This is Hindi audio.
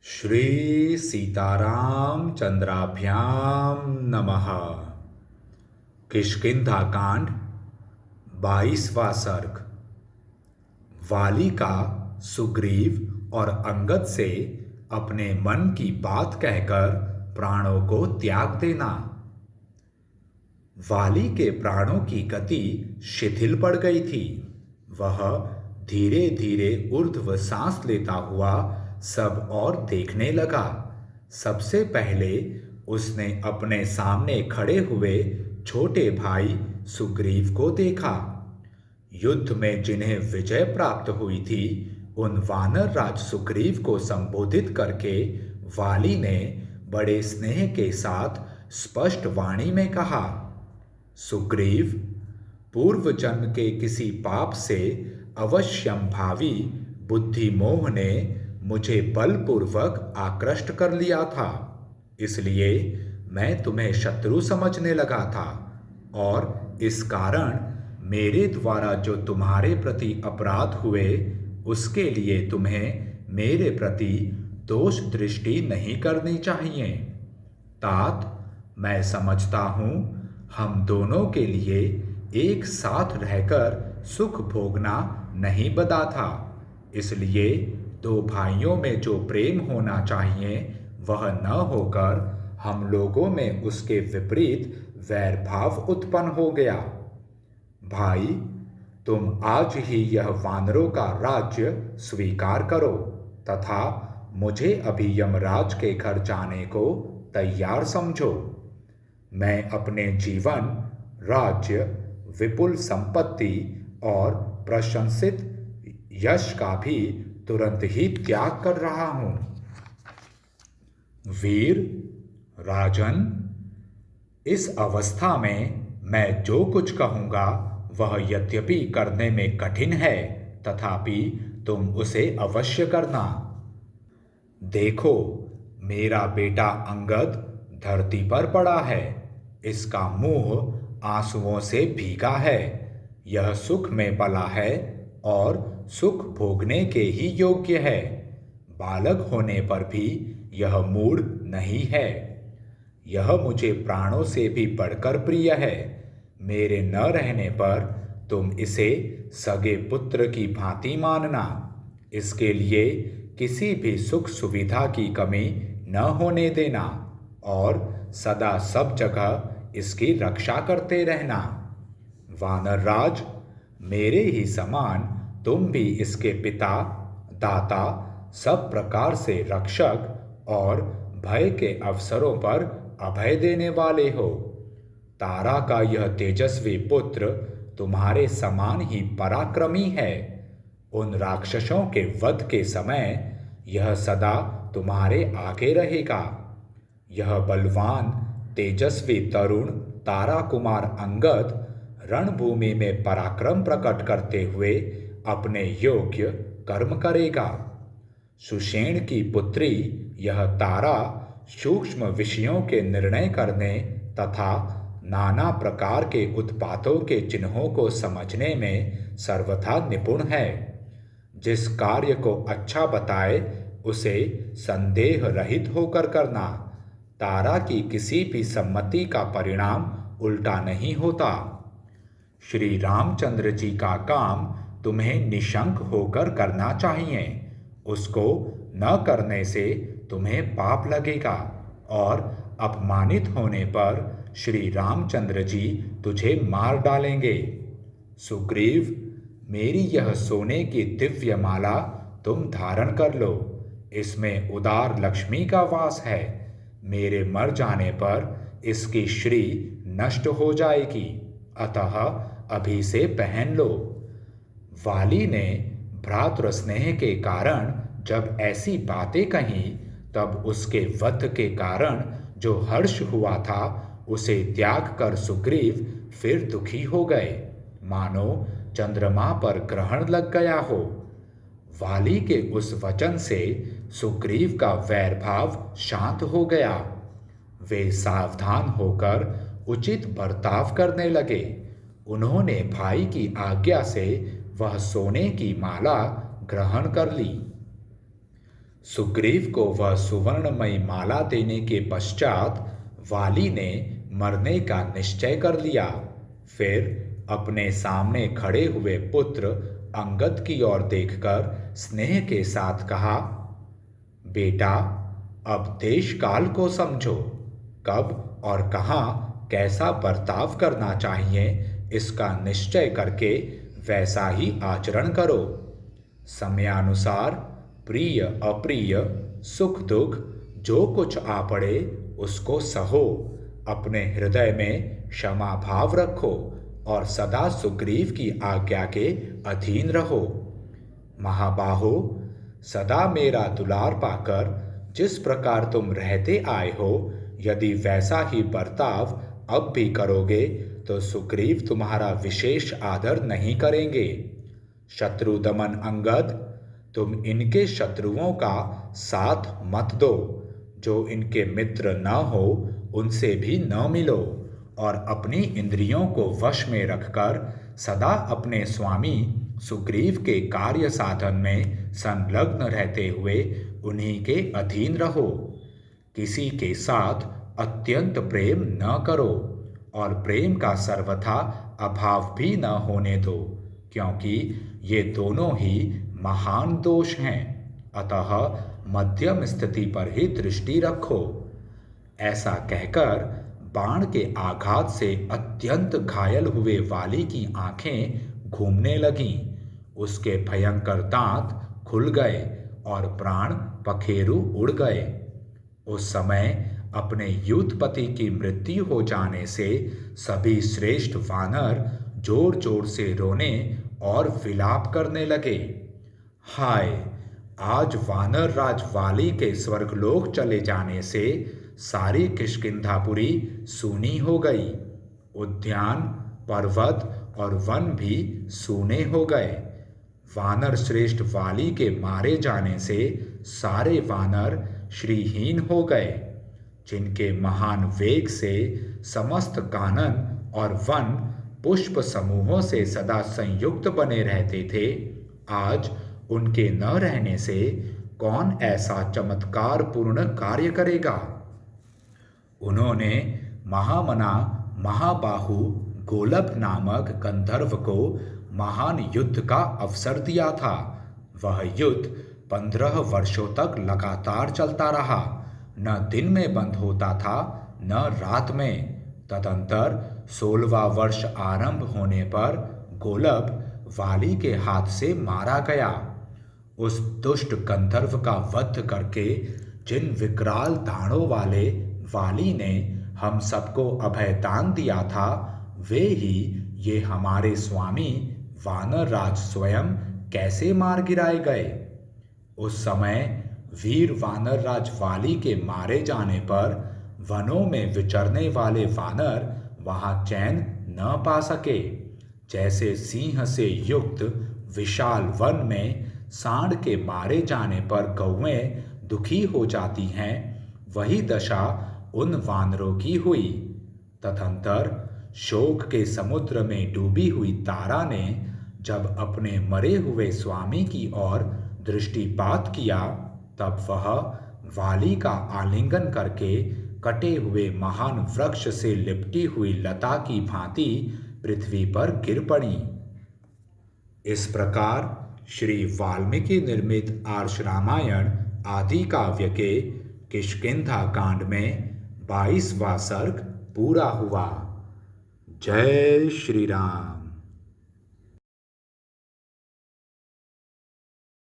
श्री सीताराम चंद्राभ्याम नमः। किष्किंधा कांड 22वां सर्ग। वाली का सुग्रीव और अंगद से अपने मन की बात कहकर प्राणों को त्याग देना। वाली के प्राणों की गति शिथिल पड़ गई थी। वह धीरे धीरे ऊर्ध्व सांस लेता हुआ सब और देखने लगा। सबसे पहले उसने अपने सामने खड़े हुए छोटे भाई सुग्रीव को देखा। युद्ध में जिन्हें विजय प्राप्त हुई थी, उन वानर राज सुग्रीव को संबोधित करके वाली ने बड़े स्नेह के साथ स्पष्ट वाणी में कहा, सुग्रीव, पूर्व जन्म के किसी पाप से अवश्यंभावी बुद्धि मोह ने मुझे बलपूर्वक आकृष्ट कर लिया था। इसलिए मैं तुम्हें शत्रु समझने लगा था और इस कारण मेरे द्वारा जो तुम्हारे प्रति अपराध हुए उसके लिए तुम्हें मेरे प्रति दोष दृष्टि नहीं करनी चाहिए। तात, मैं समझता हूँ हम दोनों के लिए एक साथ रहकर सुख भोगना नहीं बदा था। इसलिए दो भाइयों में जो प्रेम होना चाहिए वह न होकर हम लोगों में उसके विपरीत वैर भाव उत्पन्न हो गया। भाई, तुम आज ही यह वानरों का राज्य स्वीकार करो तथा मुझे अभी यमराज के घर जाने को तैयार समझो। मैं अपने जीवन, राज्य, विपुल संपत्ति और प्रशंसित यश का भी तुरंत ही त्याग कर रहा हूं। वीर राजन, इस अवस्था में मैं जो कुछ कहूंगा वह यद्यपि करने में कठिन है, तथापि तुम उसे अवश्य करना। देखो, मेरा बेटा अंगद धरती पर पड़ा है। इसका मुंह आंसुओं से भीगा है। यह सुख में पला है और सुख भोगने के ही योग्य है। बालक होने पर भी यह मूढ़ नहीं है। यह मुझे प्राणों से भी बढ़कर प्रिय है। मेरे न रहने पर तुम इसे सगे पुत्र की भांति मानना। इसके लिए किसी भी सुख सुविधा की कमी न होने देना और सदा सब जगह इसकी रक्षा करते रहना। वानर राज, मेरे ही समान तुम भी इसके पिता, दाता, सब प्रकार से रक्षक और भय के अवसरों पर अभय देने वाले हो। तारा का यह तेजस्वी पुत्र तुम्हारे समान ही पराक्रमी है। उन राक्षसों के वध के समय यह सदा तुम्हारे आगे रहेगा। यह बलवान तेजस्वी तरुण तारा कुमार अंगद रणभूमि में पराक्रम प्रकट करते हुए अपने योग्य कर्म करेगा। सुषेण की पुत्री यह तारा सूक्ष्म विषयों के निर्णय करने तथा नाना प्रकार के उत्पातों के चिन्हों को समझने में सर्वथा निपुण है। जिस कार्य को अच्छा बताए उसे संदेह रहित होकर करना। तारा की किसी भी सम्मति का परिणाम उल्टा नहीं होता। श्री रामचंद्र जी का काम तुम्हें निशंक होकर करना चाहिए। उसको न करने से तुम्हें पाप लगेगा और अपमानित होने पर श्री रामचंद्र जी तुझे मार डालेंगे। सुग्रीव, मेरी यह सोने की दिव्य माला तुम धारण कर लो। इसमें उदार लक्ष्मी का वास है। मेरे मर जाने पर इसकी श्री नष्ट हो जाएगी, अतः अभी से पहन लो। वाली ने भ्रातृ स्नेह के कारण जब ऐसी बातें कही, तब उसके वध के कारण जो हर्ष हुआ था उसे त्याग कर सुग्रीव फिर दुखी हो गए, मानो चंद्रमा पर ग्रहण लग गया हो। वाली के उस वचन से सुग्रीव का वैर भाव शांत हो गया। वे सावधान होकर उचित बर्ताव करने लगे। उन्होंने भाई की आज्ञा से वह सोने की माला ग्रहण कर ली। सुग्रीव को वह सुवर्णमयी माला देने के पश्चात वाली ने मरने का निश्चय कर लिया। फिर अपने सामने खड़े हुए पुत्र अंगद की ओर देखकर स्नेह के साथ कहा, बेटा, अब देश काल को समझो। कब और कहाँ कैसा बर्ताव करना चाहिए, इसका निश्चय करके वैसा ही आचरण करो। समयानुसार प्रिय अप्रिय, सुख दुख जो कुछ आ पड़े उसको सहो। अपने हृदय में क्षमा भाव रखो और सदा सुग्रीव की आज्ञा के अधीन रहो। महाबाहो, सदा मेरा दुलार पाकर जिस प्रकार तुम रहते आए हो, यदि वैसा ही बर्ताव अब भी करोगे तो सुग्रीव तुम्हारा विशेष आदर नहीं करेंगे। शत्रु दमन अंगद, तुम इनके शत्रुओं का साथ मत दो। जो इनके मित्र न हो उनसे भी न मिलो और अपनी इंद्रियों को वश में रखकर सदा अपने स्वामी सुग्रीव के कार्य साधन में संलग्न रहते हुए उन्हीं के अधीन रहो। किसी के साथ अत्यंत प्रेम न करो और प्रेम का सर्वथा अभाव भी न होने दो, क्योंकि ये दोनों ही महान दोष हैं। अतः मध्यम स्थिति पर ही दृष्टि रखो। ऐसा कहकर बाण के आघात से अत्यंत घायल हुए वाली की आंखें घूमने लगीं। उसके भयंकर दांत खुल गए और प्राण पखेरु उड़ गए। उस समय अपने यूथपति की मृत्यु हो जाने से सभी श्रेष्ठ वानर जोर जोर से रोने और विलाप करने लगे। हाय, आज वानर राज वाली के स्वर्गलोक चले जाने से सारी किष्किंधापुरी सूनी हो गई। उद्यान, पर्वत और वन भी सूने हो गए। वानर श्रेष्ठ वाली के मारे जाने से सारे वानर श्रीहीन हो गए। जिनके महान वेग से समस्त कानन और वन पुष्प समूहों से सदा संयुक्त बने रहते थे, आज उनके न रहने से कौन ऐसा चमत्कार पूर्ण कार्य करेगा। उन्होंने महामना महाबाहु गोलभ नामक गंधर्व को महान युद्ध का अवसर दिया था। वह युद्ध 15 वर्षों तक लगातार चलता रहा। न दिन में बंद होता था न रात में। तदंतर 16वां वर्ष आरंभ होने पर गोलभ वाली के हाथ से मारा गया। उस दुष्ट गंधर्व का वध करके जिन विकराल दाढ़ों वाले वाली ने हम सबको अभय दान दिया था, वे ही ये हमारे स्वामी वानर राज स्वयं कैसे मार गिराए गए। उस समय वीर वानर राज वाली के मारे जाने पर वनों में विचरने वाले वानर वहां चैन न पा सके। जैसे सिंह से युक्त विशाल वन में सांड के मारे जाने पर गौएं दुखी हो जाती हैं, वही दशा उन वानरों की हुई। तदंतर शोक के समुद्र में डूबी हुई तारा ने जब अपने मरे हुए स्वामी की ओर दृष्टिपात किया, तब वह वाली का आलिंगन करके कटे हुए महान वृक्ष से लिपटी हुई लता की भांति पृथ्वी पर गिर पड़ी। इस प्रकार श्री वाल्मीकि निर्मित आर्ष रामायण आदि काव्य के किष्किंधा कांड में 22वां सर्ग पूरा हुआ। जय श्री राम।